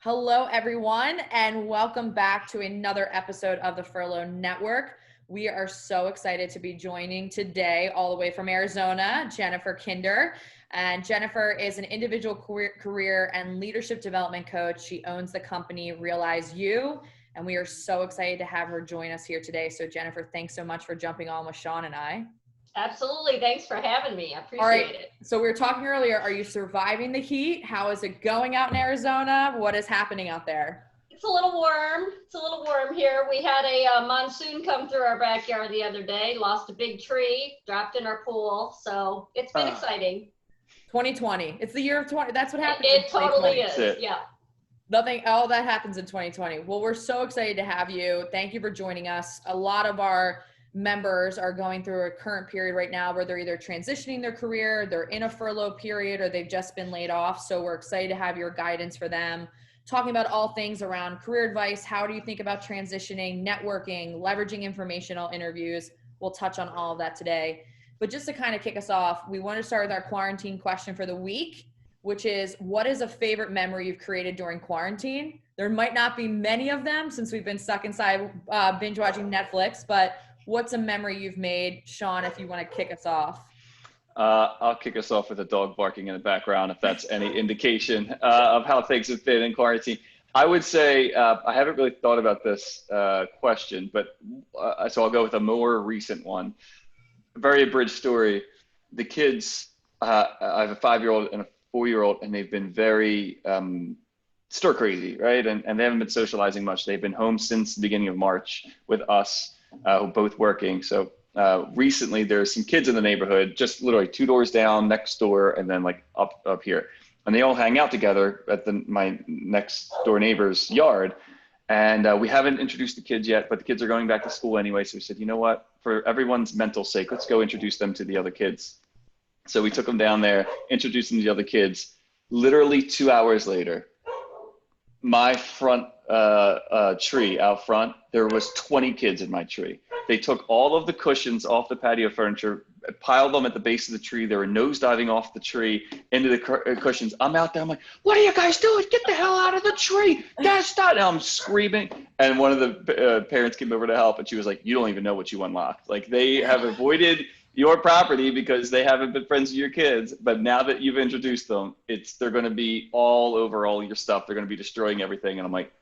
Hello, everyone, and welcome back to another episode of the Furlough Network. We are so excited to be joining today, all the way from Arizona, Jennifer Kinder. And Jennifer is an individual career and leadership development coach. She owns the company RealizeU, and we are so excited to have her join us here today. So Jennifer, thanks so much for jumping on with Sean and I. Absolutely. Thanks for having me. I appreciate it. So we were talking earlier, are you surviving the heat? How is it going out in Arizona? What is happening out there? It's a little warm. It's a little warm here. We had a monsoon come through our backyard the other day, lost a big tree, dropped in our pool. So it's been exciting. 2020. It's the year of 20. That's what happens. It totally is. Yeah. All that happens in 2020. Well, we're so excited to have you. Thank you for joining us. A lot of our members are going through a current period right now where they're either transitioning their career, they're in a furlough period, or they've just been laid off. So we're excited to have your guidance for them, talking about all things around career advice. How do you think about transitioning, networking, leveraging informational interviews? We'll touch on all of that today. But just to kind of kick us off, we want to start with our quarantine question for the week, which is, what is a favorite memory you've created during quarantine? There might not be many of them since we've been stuck inside binge watching Netflix, but what's a memory you've made? Sean, if you want to kick us off. I'll kick us off with a dog barking in the background, if that's any indication of how things have been in quarantine. I would say, I haven't really thought about this question, but so I'll go with a more recent one. A very abridged story. The kids, I have a 5-year-old and a 4-year-old, and they've been very stir crazy, right? And they haven't been socializing much. They've been home since the beginning of March with us. Both working. So recently there's some kids in the neighborhood, just literally 2 doors down, next door, and then like up here. And they all hang out together at my next door neighbor's yard. And we haven't introduced the kids yet, but the kids are going back to school anyway. So we said, you know what, for everyone's mental sake, let's go introduce them to the other kids. So we took them down there, introduced them to the other kids. Literally 2 hours later, my front tree out front, there was 20 kids in my tree. They took all of the cushions off the patio furniture, piled them at the base of the tree. They were nosediving off the tree into the cushions. I'm out there. I'm like, what are you guys doing? Get the hell out of the tree. Guys, stop. And I'm screaming. And one of the parents came over to help, and she was like, you don't even know what you unlocked. Like, they have avoided your property because they haven't been friends with your kids. But now that you've introduced them, they're going to be all over all your stuff. They're going to be destroying everything. And I'm like,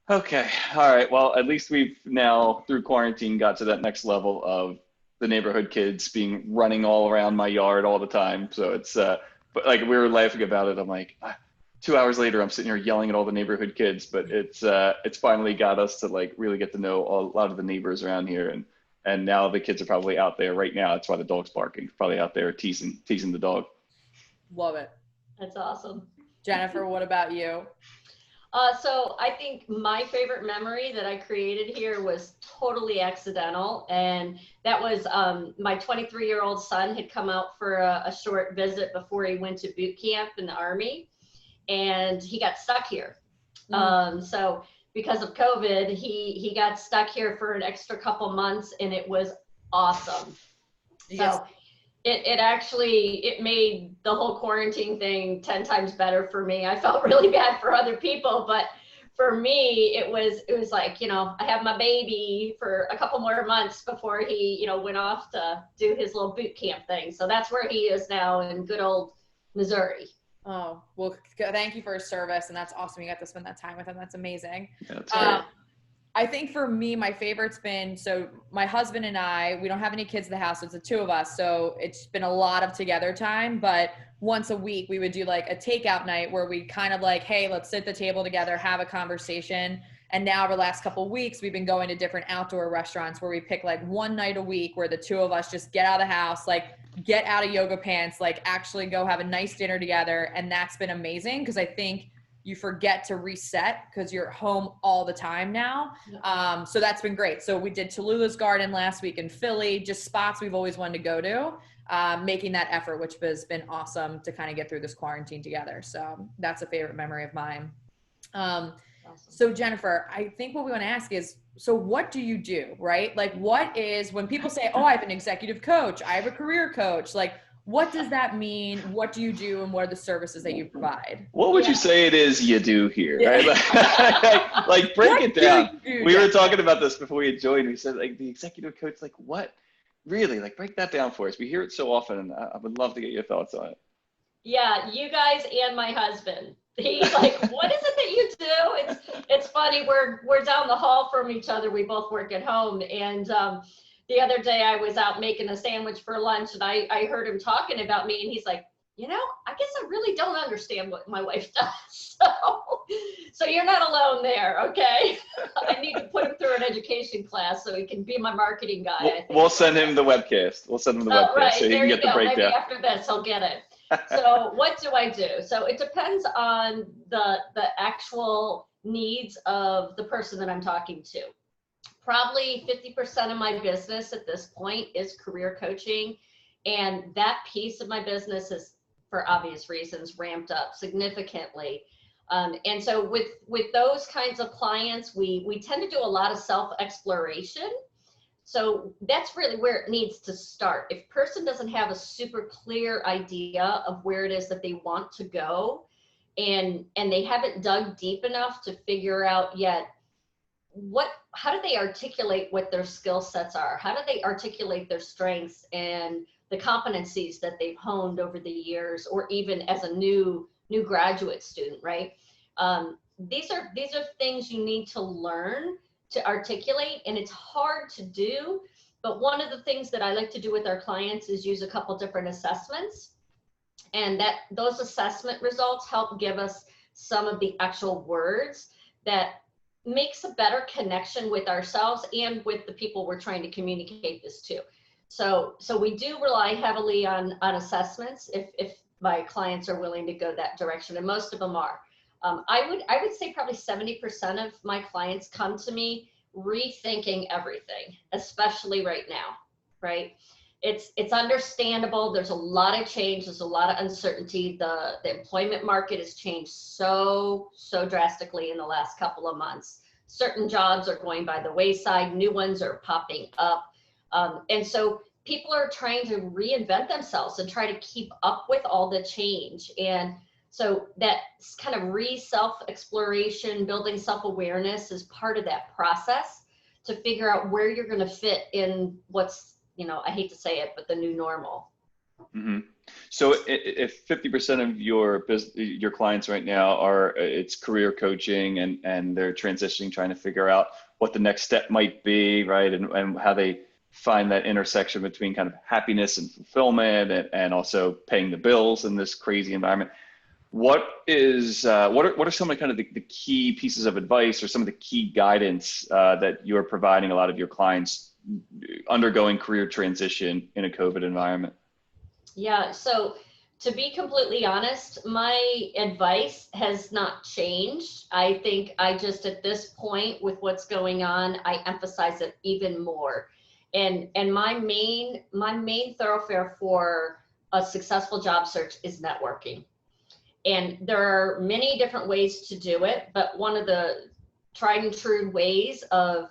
okay, all right. Well, at least we've now, through quarantine, got to that next level of the neighborhood kids running all around my yard all the time. So it's, but like, we were laughing about it. I'm like, 2 hours later, I'm sitting here yelling at all the neighborhood kids, but it's finally got us to like really get to know a lot of the neighbors around here. And now the kids are probably out there right now. That's why the dog's barking. Probably out there teasing the dog. Love it. That's awesome. Jennifer, what about you? So I think my favorite memory that I created here was totally accidental. And that was my 23-year-old son had come out for a short visit before he went to boot camp in the Army. And he got stuck here. So because of COVID, he got stuck here for an extra couple months, and it was awesome. Yes. So it made the whole quarantine thing 10 times better for me. I felt really bad for other people, but for me, it was like, you know, I have my baby for a couple more months before he, you know, went off to do his little boot camp thing. So that's where he is now, in good old Missouri. Oh, well, thank you for his service. And that's awesome. You got to spend that time with him. That's amazing. Yeah, that's great. I think for me, my favorite's been, so my husband and I, we don't have any kids in the house. So it's the two of us. So it's been a lot of together time, but once a week we would do like a takeout night where we kind of like, hey, let's sit at the table together, have a conversation. And now over the last couple of weeks, we've been going to different outdoor restaurants where we pick like one night a week where the two of us just get out of the house, like get out of yoga pants, like actually go have a nice dinner together. And that's been amazing because I think you forget to reset because you're home all the time now. So that's been great. So we did Tallulah's Garden last week in Philly, just spots we've always wanted to go to, making that effort, which has been awesome to kind of get through this quarantine together. So that's a favorite memory of mine. So Jennifer, I think what we want to ask is, so what do you do, right? Like what is, when people say, oh, I have an executive coach, I have a career coach, like what does that mean? What do you do, and what are the services that you provide? What would you say it is you do here, right? Like break it down. We were talking about this before you joined. We said like the executive coach, like what? Really, like break that down for us. We hear it so often, and I would love to get your thoughts on it. Yeah, you guys and my husband. He's like, what is it that you do? It's funny. We're down the hall from each other. We both work at home, and the other day I was out making a sandwich for lunch, and I heard him talking about me, and he's like, I guess I really don't understand what my wife does. So you're not alone there, okay? I need to put him through an education class so he can be my marketing guy. We'll send him the webcast. We'll send him the webcast right. so he can get the breakdown. Maybe after this he'll get it. So what do I do? So it depends on the actual needs of the person that I'm talking to. Probably 50% of my business at this point is career coaching. And that piece of my business is, for obvious reasons, ramped up significantly. And so with those kinds of clients, we tend to do a lot of self-exploration. So that's really where it needs to start. If a person doesn't have a super clear idea of where it is that they want to go, and they haven't dug deep enough to figure out yet how do they articulate what their skill sets are? How do they articulate their strengths and the competencies that they've honed over the years, or even as a new graduate student, right? These are things you need to learn to articulate, and it's hard to do. But one of the things that I like to do with our clients is use a couple different assessments, and those assessment results help give us some of the actual words that makes a better connection with ourselves and with the people we're trying to communicate this to. So we do rely heavily on assessments if my clients are willing to go that direction, and most of them are. I would say probably 70% of my clients come to me rethinking everything, especially right now, right? It's understandable. There's a lot of change. There's a lot of uncertainty. The employment market has changed so drastically in the last couple of months. Certain jobs are going by the wayside. New ones are popping up. And so people are trying to reinvent themselves and try to keep up with all the change. And so that kind of self-exploration, building self-awareness is part of that process to figure out where you're going to fit in what's, I hate to say it, but the new normal. Mm-hmm. So if 50% of your clients right now it's career coaching and they're transitioning, trying to figure out what the next step might be, right? And how they find that intersection between kind of happiness and fulfillment and also paying the bills in this crazy environment. What are some of the kind of the key pieces of advice or some of the key guidance that you're providing a lot of your clients undergoing career transition in a COVID environment? Yeah, so to be completely honest, my advice has not changed. I think I just, at this point with what's going on, I emphasize it even more. And my main thoroughfare for a successful job search is networking. And there are many different ways to do it, but one of the tried and true ways of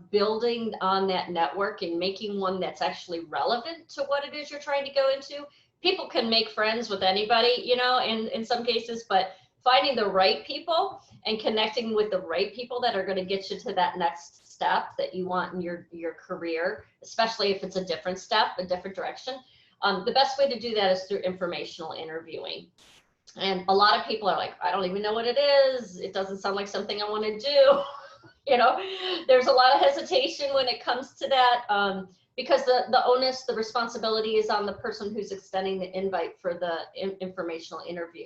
building on that network and making one that's actually relevant to what it is you're trying to go into. People can make friends with anybody, in some cases, but finding the right people and connecting with the right people that are going to get you to that next step that you want in your career, especially if it's a different step, a different direction. The best way to do that is through informational interviewing. And a lot of people are like, I don't even know what it is. It doesn't sound like something I want to do. There's a lot of hesitation when it comes to that because the onus, the responsibility is on the person who's extending the invite for the informational interview.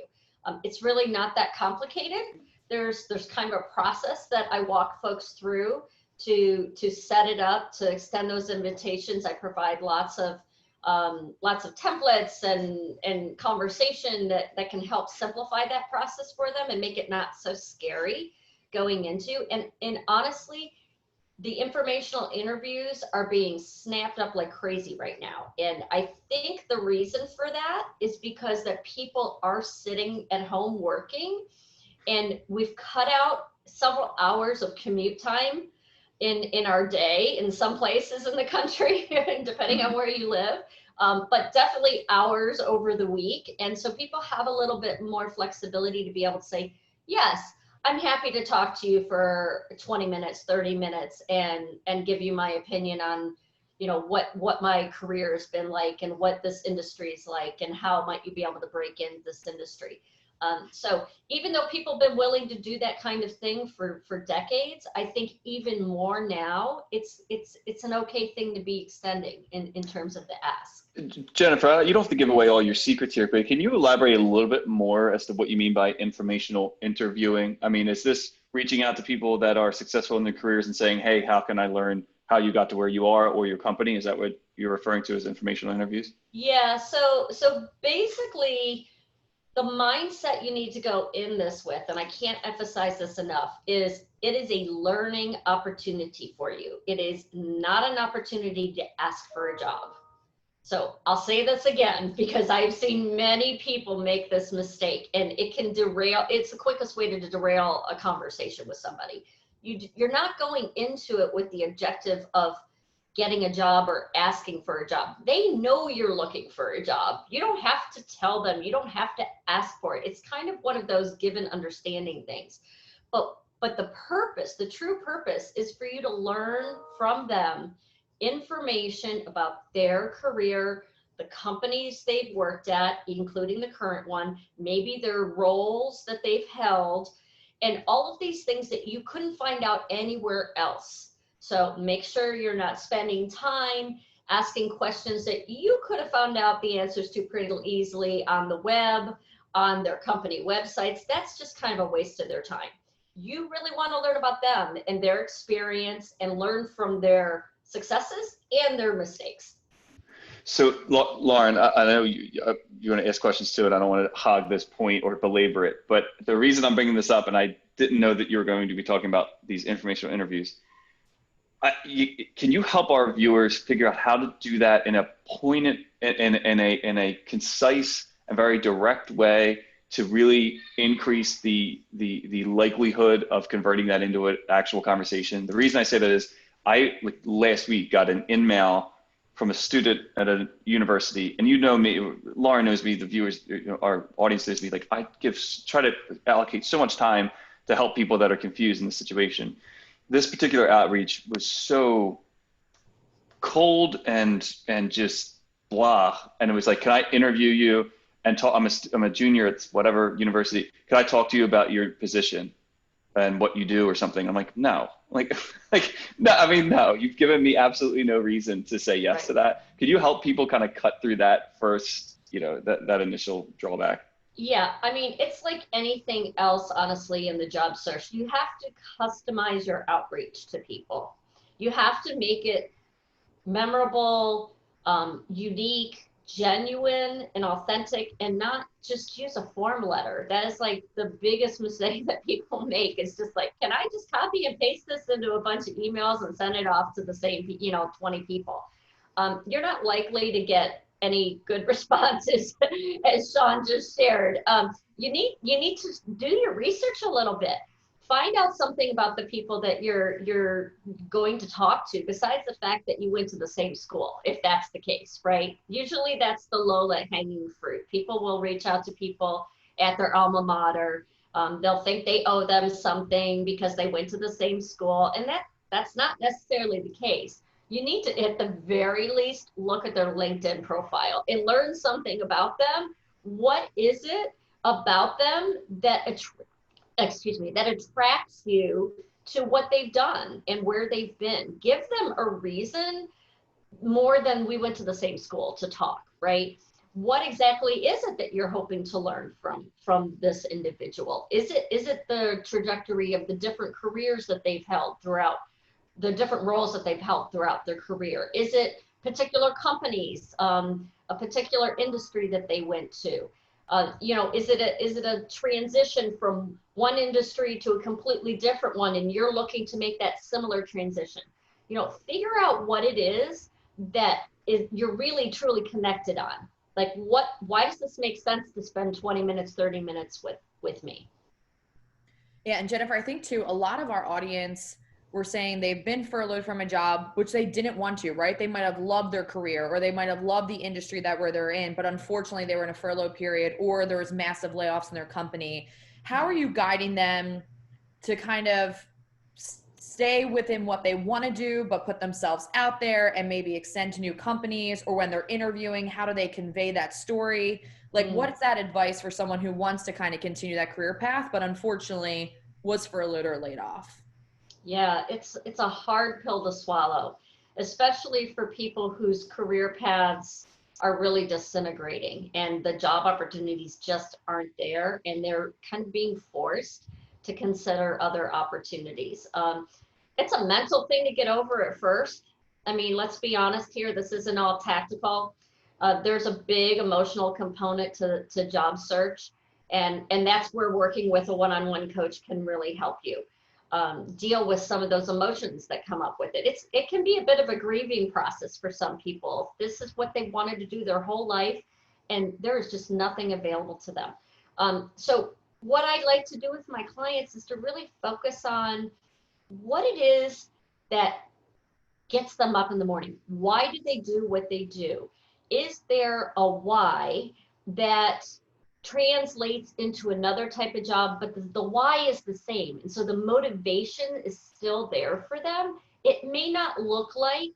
It's really not that complicated. There's kind of a process that I walk folks through to set it up, to extend those invitations. I provide lots of templates and conversation that can help simplify that process for them and make it not so scary going into. And honestly, the informational interviews are being snapped up like crazy right now. And I think the reason for that is because that people are sitting at home working, and we've cut out several hours of commute time in our day in some places in the country, depending on where you live. but definitely hours over the week. And so people have a little bit more flexibility to be able to say, yes, I'm happy to talk to you for 20 minutes, 30 minutes and give you my opinion on, you know, what my career has been like and what this industry is like and how might you be able to break into this industry. So even though people have been willing to do that kind of thing for decades, I think even more now, it's an okay thing to be extending in terms of the ask. Jennifer, you don't have to give away all your secrets here, but can you elaborate a little bit more as to what you mean by informational interviewing? I mean, is this reaching out to people that are successful in their careers and saying, hey, how can I learn how you got to where you are or your company? Is that what you're referring to as informational interviews? Yeah, so basically, the mindset you need to go in this with, and I can't emphasize this enough, is it is a learning opportunity for you. It is not an opportunity to ask for a job. So I'll say this again, because I've seen many people make this mistake and it can derail, it's the quickest way to derail a conversation with somebody. You're not going into it with the objective of getting a job or asking for a job. They know you're looking for a job. You don't have to tell them, you don't have to ask for it. It's kind of one of those given understanding things. But the purpose, the true purpose is for you to learn from them information about their career, the companies they've worked at, including the current one, maybe their roles that they've held, and all of these things that you couldn't find out anywhere else. So make sure you're not spending time asking questions that you could have found out the answers to pretty easily on the web, on their company websites. That's just kind of a waste of their time. You really want to learn about them and their experience and learn from their successes and their mistakes. So Lauren, I know you want to ask questions too, and I don't want to hog this point or belabor it, but the reason I'm bringing this up, and I didn't know that you were going to be talking about these informational interviews, can you help our viewers figure out how to do that in a pointed, in a concise and very direct way to really increase the likelihood of converting that into an actual conversation? The reason I say that is I last week got an email from a student at a university, and you know me, Lauren knows me, the viewers, our audience knows me, like I try to allocate so much time to help people that are confused in the situation. This particular outreach was so cold and just blah. And it was like, can I interview you and talk? I'm a junior at whatever university. Can I talk to you about your position and what you do or something? I'm like, no, no, I mean, no, you've given me absolutely no reason to say yes to that. Could you help people kind of cut through that first, that initial drawback? Yeah, I mean, it's like anything else, honestly, in the job search. You have to customize your outreach to people. You have to make it memorable, unique, genuine, and authentic, and not just use a form letter. That is like the biggest mistake that people make. It's just like, can I just copy and paste this into a bunch of emails and send it off to the same, 20 people? You're not likely to get any good responses, as Sean just shared. You need to do your research a little bit. Find out something about the people that you're going to talk to, besides the fact that you went to the same school, if that's the case, right? Usually that's the low-hanging fruit. People will reach out to people at their alma mater. They'll think they owe them something because they went to the same school, and that's not necessarily the case. You need to, at the very least, look at their LinkedIn profile and learn something about them. What is it about them that attracts you to what they've done and where they've been? Give them a reason more than we went to the same school to talk, right? What exactly is it that you're hoping to learn from this individual? Is it the trajectory of the different careers that they've held throughout, the different roles that they've held throughout their career? Is it particular companies, a particular industry that they went to? Is it a transition from one industry to a completely different one, and you're looking to make that similar transition? Figure out what it is that you're really truly connected on. Like, why does this make sense to spend 20 minutes, 30 minutes with me? Yeah, and Jennifer, I think too, a lot of our audience were saying they've been furloughed from a job, which they didn't want to, right? They might have loved their career, or they might have loved the industry that where they're in, but unfortunately they were in a furlough period, or there was massive layoffs in their company. How are you guiding them to kind of stay within what they want to do, but put themselves out there and maybe extend to new companies? Or when they're interviewing, how do they convey that story? Like, what's that advice for someone who wants to kind of continue that career path, but unfortunately was furloughed or laid off? Yeah, it's a hard pill to swallow, especially for people whose career paths are really disintegrating and the job opportunities just aren't there, and they're kind of being forced to consider other opportunities. It's a mental thing to get over at first. I mean, let's be honest here, this isn't all tactical. There's a big emotional component to job search, and that's where working with a one-on-one coach can really help you. Deal with some of those emotions that come up with it. It can be a bit of a grieving process for some people. This is what they wanted to do their whole life, and there is just nothing available to them. So what I like to do with my clients is to really focus on what it is that gets them up in the morning. Why do they do what they do? Is there a why that translates into another type of job, but the why is the same? And so the motivation is still there for them. It may not look like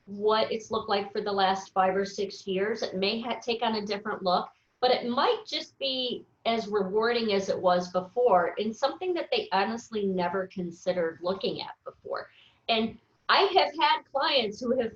what it's looked like for the last 5 or 6 years. It may take on a different look, but it might just be as rewarding as it was before, and something that they honestly never considered looking at before. And I have had clients who have,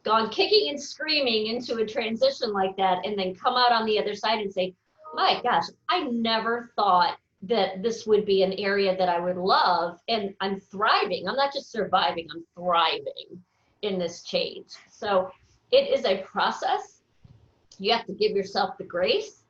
gone kicking and screaming into a transition like that, and then come out on the other side and say, my gosh, I never thought that this would be an area that I would love, and I'm thriving. I'm not just surviving, I'm thriving in this change. So it is a process. You have to give yourself the grace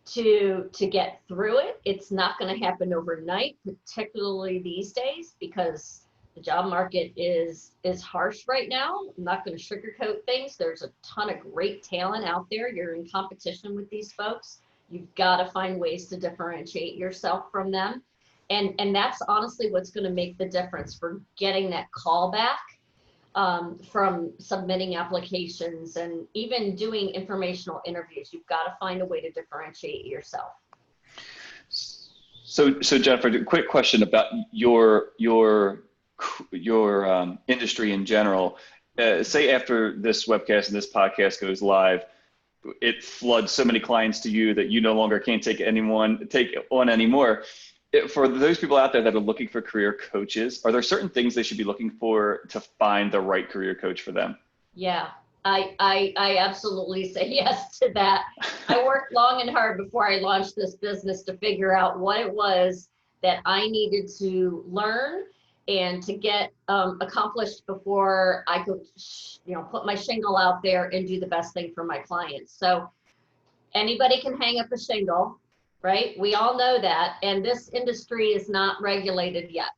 to get through it. It's not going to happen overnight, particularly these days, because the job market is harsh right now. I'm not going to sugarcoat things. There's a ton of great talent out there. You're in competition with these folks. You've got to find ways to differentiate yourself from them. And that's honestly what's going to make the difference for getting that call back from submitting applications and even doing informational interviews. You've got to find a way to differentiate yourself. So Jennifer, a quick question about your industry in general. Say after this webcast and this podcast goes live, it floods so many clients to you that you no longer can't take on anymore. For those people out there that are looking for career coaches, are there certain things they should be looking for to find the right career coach for them? Yeah, I absolutely say yes to that. I worked long and hard before I launched this business to figure out what it was that I needed to learn and to get accomplished before I could, put my shingle out there and do the best thing for my clients. So anybody can hang up a shingle, right? We all know that. And this industry is not regulated yet.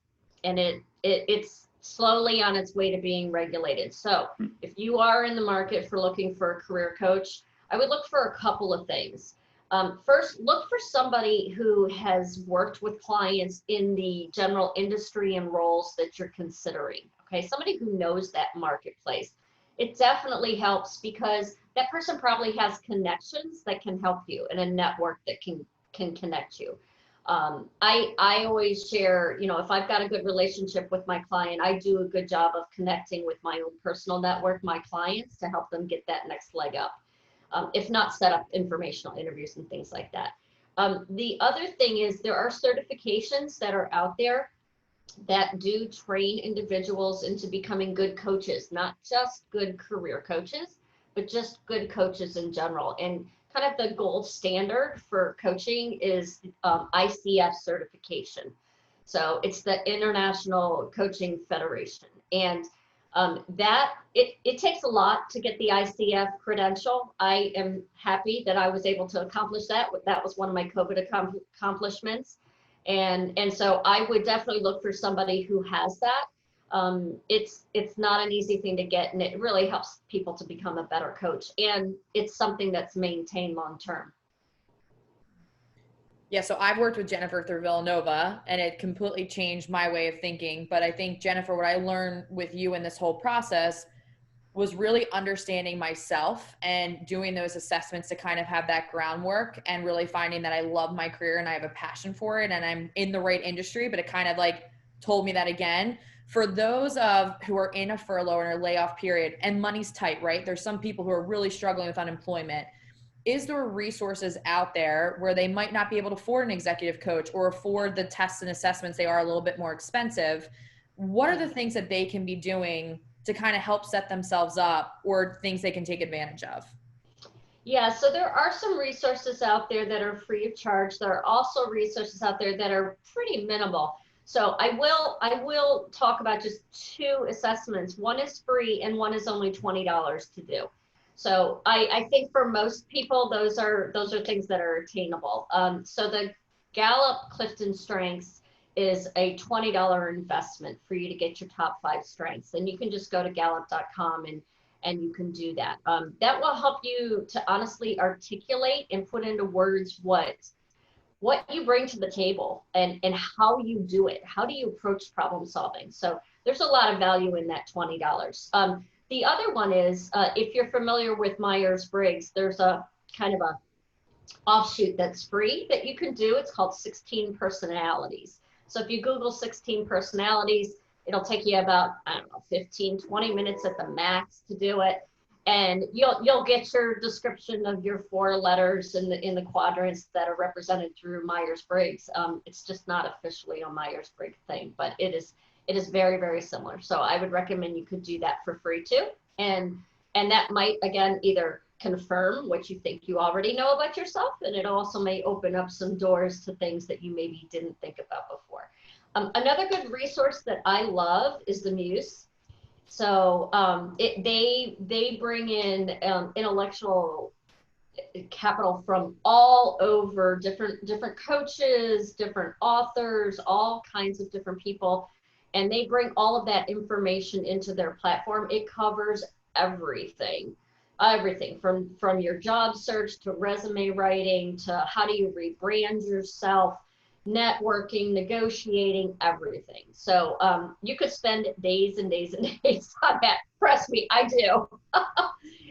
And it's slowly on its way to being regulated. So if you are in the market for looking for a career coach, I would look for a couple of things. First, look for somebody who has worked with clients in the general industry and roles that you're considering. Okay, somebody who knows that marketplace. It definitely helps because that person probably has connections that can help you and a network that can connect you. I always share, if I've got a good relationship with my client, I do a good job of connecting with my own personal network, my clients, to help them get that next leg up. If not, set up informational interviews and things like that. The other thing is there are certifications that are out there that do train individuals into becoming good coaches, not just good career coaches, but just good coaches in general. And kind of the gold standard for coaching is ICF certification. So it's the International Coaching Federation. And that it takes a lot to get the ICF credential. I am happy that I was able to accomplish that. That was one of my COVID accomplishments. And so I would definitely look for somebody who has that. It's not an easy thing to get, and it really helps people to become a better coach. And it's something that's maintained long term. Yeah, so I've worked with Jennifer through Villanova and it completely changed my way of thinking. But I think, Jennifer, what I learned with you in this whole process was really understanding myself and doing those assessments to kind of have that groundwork and really finding that I love my career and I have a passion for it and I'm in the right industry. But it kind of like told me that again. For those of who are in a furlough or a layoff period and money's tight, right? There's some people who are really struggling with unemployment. Is there resources out there where they might not be able to afford an executive coach or afford the tests and assessments? They are a little bit more expensive. What are the things that they can be doing to kind of help set themselves up, or things they can take advantage of? Yeah, so there are some resources out there that are free of charge. There are also resources out there that are pretty minimal. So I will talk about just two assessments. One is free and one is only $20 to do. So I think for most people, those are things that are attainable. So the Gallup Clifton Strengths is a $20 investment for you to get your top 5 strengths. And you can just go to gallup.com and you can do that. That will help you to honestly articulate and put into words what you bring to the table and how you do it. How do you approach problem solving? So there's a lot of value in that $20. The other one is, if you're familiar with Myers-Briggs, there's a kind of a offshoot that's free that you can do. It's called 16 Personalities. So if you Google 16 Personalities, it'll take you about, I don't know, 15, 20 minutes at the max to do it. And you'll get your description of your 4 letters in the quadrants that are represented through Myers-Briggs. It's just not officially a Myers-Briggs thing, but it is very, very similar. So I would recommend you could do that for free too. And that might, again, either confirm what you think you already know about yourself, and it also may open up some doors to things that you maybe didn't think about before. Another good resource that I love is the Muse. So they bring in intellectual capital from all over, different coaches, different authors, all kinds of different people, and they bring all of that information into their platform. It covers everything from your job search to resume writing to how do you rebrand yourself, networking, negotiating, everything. So you could spend days and days and days on that. Trust me, I do.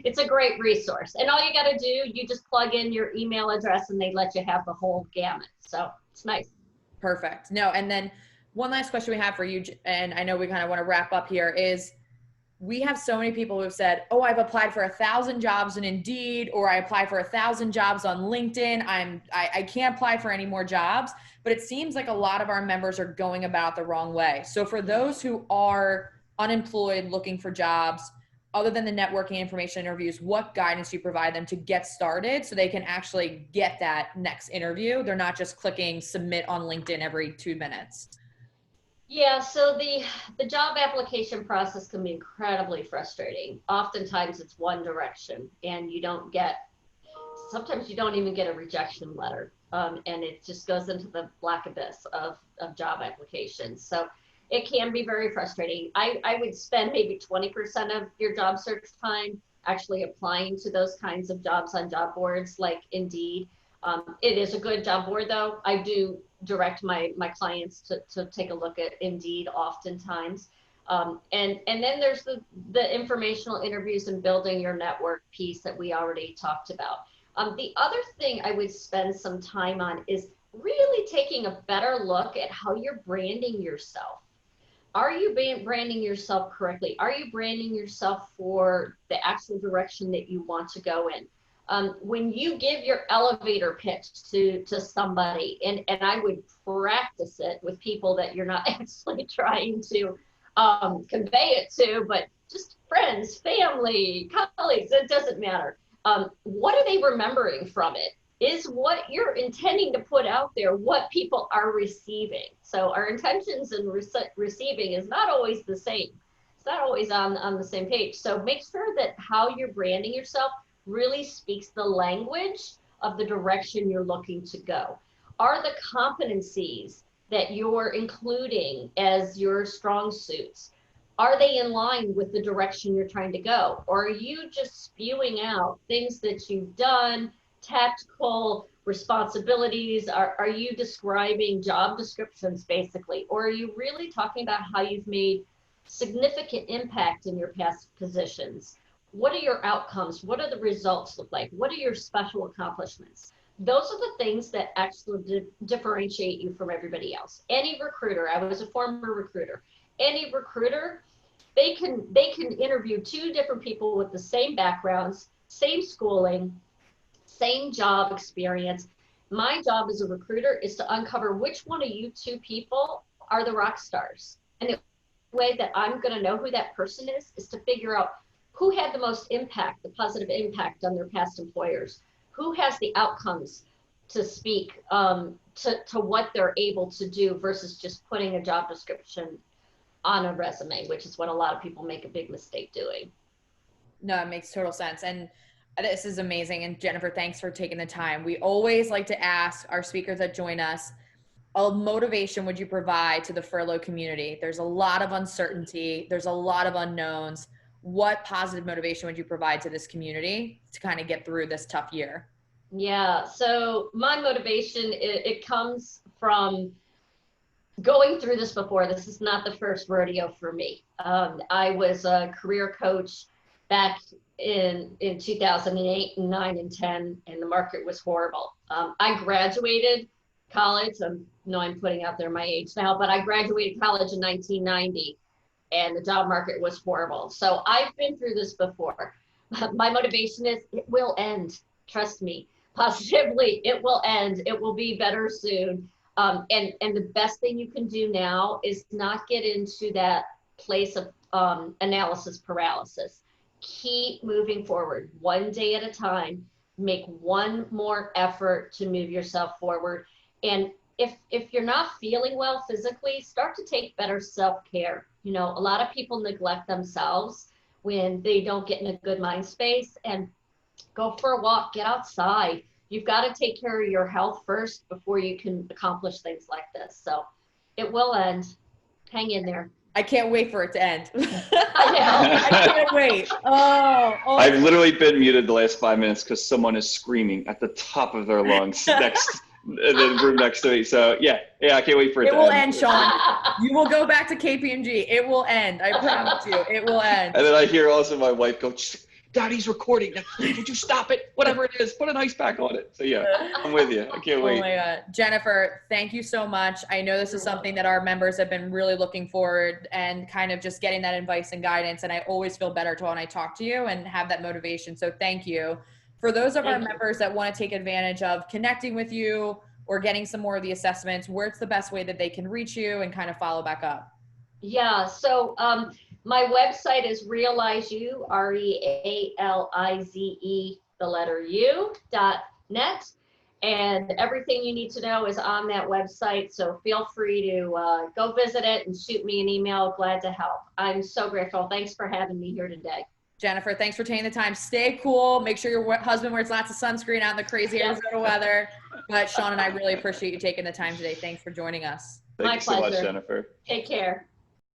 It's a great resource. And all you got to do, you just plug in your email address and they let you have the whole gamut. So it's nice. Perfect. No, and then one last question we have for you, and I know we kind of want to wrap up here, is we have so many people who have said, oh, I've applied for 1,000 jobs in Indeed, or I applied for 1,000 jobs on LinkedIn. I can't apply for any more jobs, but it seems like a lot of our members are going about the wrong way. So for those who are unemployed, looking for jobs, other than the networking information interviews, what guidance do you provide them to get started so they can actually get that next interview? They're not just clicking submit on LinkedIn every 2 minutes. Yeah, so the job application process can be incredibly frustrating. Oftentimes it's one direction and sometimes you don't even get a rejection letter. And it just goes into the black abyss of job applications. So it can be very frustrating. I would spend maybe 20% of your job search time actually applying to those kinds of jobs on job boards like Indeed. It is a good job board though. I do direct my clients to take a look at Indeed oftentimes. And then there's the informational interviews and building your network piece that we already talked about. The other thing I would spend some time on is really taking a better look at how you're branding yourself. Are you branding yourself correctly? Are you branding yourself for the actual direction that you want to go in? When you give your elevator pitch to somebody, and I would practice it with people that you're not actually trying to convey it to, but just friends, family, colleagues, it doesn't matter. What are they remembering from it? Is what you're intending to put out there what people are receiving. So our intentions in receiving is not always the same. It's not always on the same page. So make sure that how you're branding yourself really speaks the language of the direction you're looking to go. Are the competencies that you're including as your strong suits, are they in line with the direction you're trying to go? Or are you just spewing out things that you've done, tactical responsibilities? Are you describing job descriptions basically? Or are you really talking about how you've made significant impact in your past positions? What are your outcomes? What do the results look like? What are your special accomplishments? Those are the things that actually differentiate you from everybody else. Any recruiter, I was a former recruiter, any recruiter, they can interview two different people with the same backgrounds, same schooling, same job experience. My job as a recruiter is to uncover which one of you two people are the rock stars. And the way that I'm going to know who that person is to figure out who had the most impact, the positive impact on their past employers, who has the outcomes to speak to what they're able to do versus just putting a job description on a resume, which is what a lot of people make a big mistake doing. No, it makes total sense. And this is amazing. And Jennifer, thanks for taking the time. We always like to ask our speakers that join us, a motivation would you provide to the furlough community? There's a lot of uncertainty. There's a lot of unknowns. What positive motivation would you provide to this community to kind of get through this tough year? Yeah, so my motivation, it comes from going through this before. This is not the first rodeo for me. I was a career coach back in 2008 and 9 and 10, and the market was horrible. I graduated college. I'm putting out there my age now, but I graduated college in 1990, and the job market was horrible. So I've been through this before. My motivation is it will end. Trust me, positively, it will end. It will be better soon. And the best thing you can do now is not get into that place of analysis paralysis. Keep moving forward, one day at a time. Make one more effort to move yourself forward. And if you're not feeling well physically, start to take better self-care. You know, a lot of people neglect themselves when they don't get in a good mind space. And go for a walk, get outside. You've got to take care of your health first before you can accomplish things like this. So it will end. Hang in there. I can't wait for it to end. I know. I can't wait. Oh. I've literally been muted the last 5 minutes because someone is screaming at the top of their lungs next the room next to me. So yeah, I can't wait for it to end. It will end, Sean. You will go back to KPMG. It will end. I promise you. It will end. And then I hear also my wife go, Daddy's recording. Would you stop it? Whatever it is, put an ice pack on it. So yeah, I'm with you. I can't wait. Oh my God. Jennifer, thank you so much. I know this is something that our members have been really looking forward and kind of just getting that advice and guidance. And I always feel better when I talk to you and have that motivation. So thank you. For those of our members that want to take advantage of connecting with you or getting some more of the assessments, where's the best way that they can reach you and kind of follow back up? Yeah, so my website is RealizeU, RealiZE, the letter U.net. And everything you need to know is on that website. So feel free to go visit it and shoot me an email. Glad to help. I'm so grateful. Thanks for having me here today. Jennifer, thanks for taking the time. Stay cool. Make sure your husband wears lots of sunscreen out in the crazy Arizona weather. But Sean and I really appreciate you taking the time today. Thanks for joining us. Thank you so much, Jennifer. Take care.